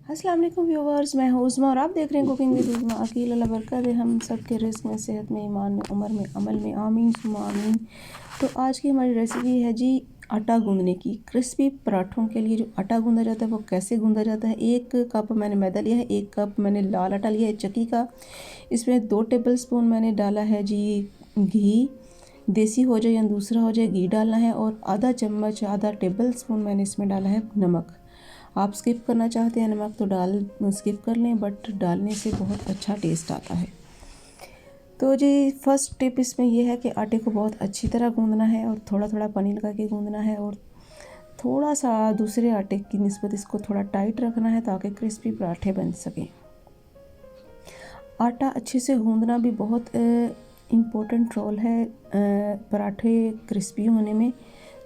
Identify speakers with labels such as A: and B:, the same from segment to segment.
A: अस्सलाम वालेकुम व्यूवर्स, मैं हूँ उज़्मा और आप देख रहे हैं कुकिंग विद उज़्मा। अकील अल्लाह बरकत है हम सब के रिस्क में, सेहत में, ईमान में, उम्र में, अमल में, आमीन सुम्मा आमीन। तो आज की हमारी रेसिपी है जी आटा गूंदने की। क्रिस्पी पराठों के लिए जो आटा गूंदा जाता है वो कैसे गूंदा जाता है। 1 कप मैंने मैदा लिया है, 1 कप मैंने लाल आटा लिया है चक्की का। इसमें 2 टेबल स्पून मैंने डाला है जी घी, देसी हो जाए या दूसरा हो जाए, घी डालना है। और आधा टेबल स्पून मैंने इसमें डाला है नमक। आप स्किप करना चाहते हैं नमक तो स्किप कर लें, बट डालने से बहुत अच्छा टेस्ट आता है। तो जी फर्स्ट टिप इसमें यह है कि आटे को बहुत अच्छी तरह गूंदना है और थोड़ा थोड़ा पानी लगा के गूंदना है, और थोड़ा सा दूसरे आटे की निस्बत इसको थोड़ा टाइट रखना है ताकि क्रिस्पी पराठे बन सकें। आटा अच्छे से गूंदना भी बहुत इम्पोर्टेंट रोल है पराठे क्रिस्पी होने में,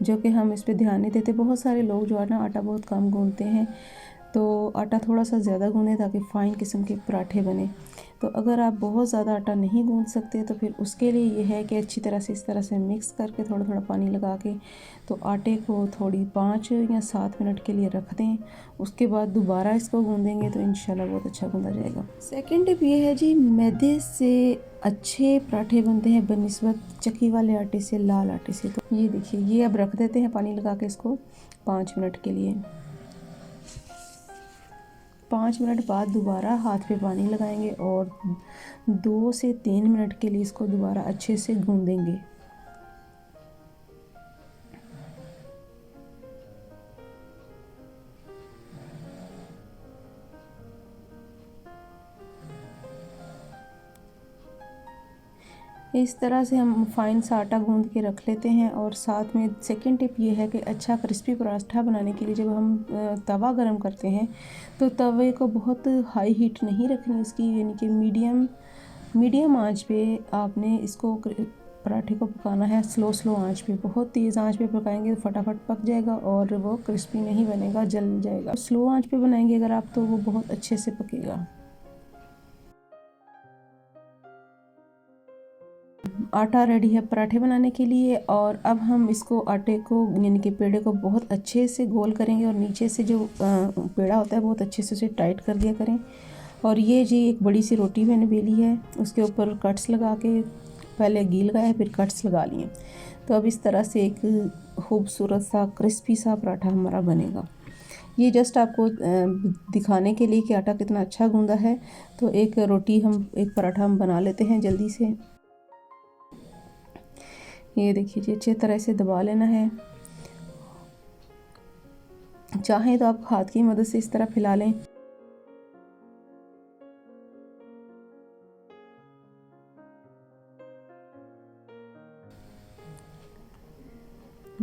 A: जो कि हम इस पे ध्यान नहीं देते। बहुत सारे लोग जो है ना आटा बहुत कम गूंदते हैं, तो आटा थोड़ा सा ज़्यादा गूंदें ताकि फ़ाइन किस्म के पराठे बने। तो अगर आप बहुत ज़्यादा आटा नहीं गूंद सकते तो फिर उसके लिए ये है कि अच्छी तरह से इस तरह से मिक्स करके थोड़ा थोड़ा पानी लगा के तो आटे को थोड़ी 5 या 7 मिनट के लिए रख दें। उसके बाद दोबारा इसको गूंदेंगे तो इंशाल्लाह बहुत अच्छा गूंदा जाएगा। सेकंड टिप ये है जी, मैदे से अच्छे पराठे बनते हैं बनिस्बत चक्की वाले आटे से, लाल आटे से। तो ये देखिए, ये अब रख देते हैं पानी लगा के इसको 5 मिनट के लिए। 5 मिनट बाद दोबारा हाथ पे पानी लगाएंगे और 2 से 3 मिनट के लिए इसको दोबारा अच्छे से गूंदेंगे। इस तरह से हम फाइन सा आटा गूंद के रख लेते हैं। और साथ में सेकंड टिप ये है कि अच्छा क्रिस्पी पराठा बनाने के लिए जब हम तवा गरम करते हैं तो तवे को बहुत हाई हीट नहीं रखनी इसकी, यानी कि मीडियम आंच पे आपने इसको पराठे को पकाना है। स्लो आंच पे, बहुत तेज़ आंच पे पकाएंगे तो फटाफट पक जाएगा और वो क्रिस्पी नहीं बनेगा, जल जाएगा। स्लो आंच पे बनाएंगे अगर आप तो वो बहुत अच्छे से पकेगा। आटा रेडी है पराठे बनाने के लिए, और अब हम इसको आटे को यानी कि पेड़े को बहुत अच्छे से गोल करेंगे और नीचे से जो पेड़ा होता है बहुत अच्छे से उसे टाइट कर दिया करें। और ये जी एक बड़ी सी रोटी मैंने बेली है, उसके ऊपर कट्स लगा के, पहले घी लगाया फिर कट्स लगा लिए। तो अब इस तरह से एक खूबसूरत सा क्रिस्पी सा पराठा हमारा बनेगा। ये जस्ट आपको दिखाने के लिए कि आटा कितना अच्छा गूंदा है। तो एक पराठा हम बना लेते हैं जल्दी से। ये देखिए जी, अच्छी तरह से दबा लेना है। चाहें तो आप हाथ की मदद से इस तरह फैला लें।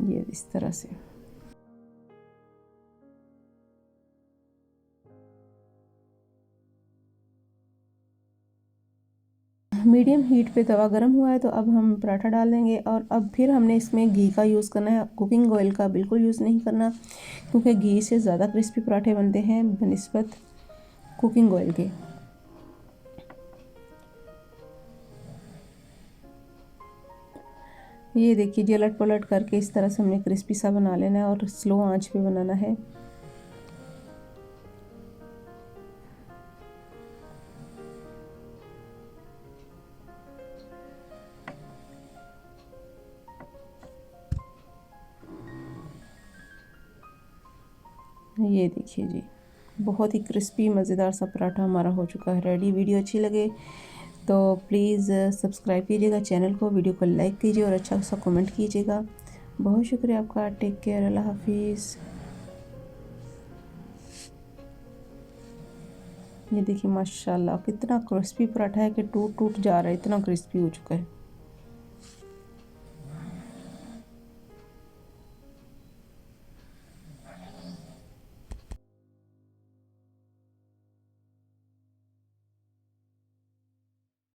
A: ये इस तरह से मीडियम हीट पे तवा गरम हुआ है, तो अब हम पराठा डाल देंगे। और अब फिर हमने इसमें घी का यूज़ करना है, कुकिंग ऑयल का बिल्कुल यूज़ नहीं करना, क्योंकि घी से ज़्यादा क्रिस्पी पराठे बनते हैं बनिस्बत कुकिंग ऑयल के। ये देखिए जी, अलट पलट करके इस तरह से हमने क्रिस्पी सा बना लेना है और स्लो आंच पे बनाना है। ये देखिए जी, बहुत ही क्रिस्पी मज़ेदार सा पराठा हमारा हो चुका है रेडी। वीडियो अच्छी लगे तो प्लीज़ सब्सक्राइब कीजिएगा चैनल को, वीडियो को लाइक कीजिए और अच्छा सा कमेंट कीजिएगा। बहुत शुक्रिया आपका। टेक केयर, अल्लाह हाफिज़। ये देखिए माशाल्लाह कितना क्रिस्पी पराठा है कि टूट जा रहा है, इतना क्रिस्पी हो चुका है।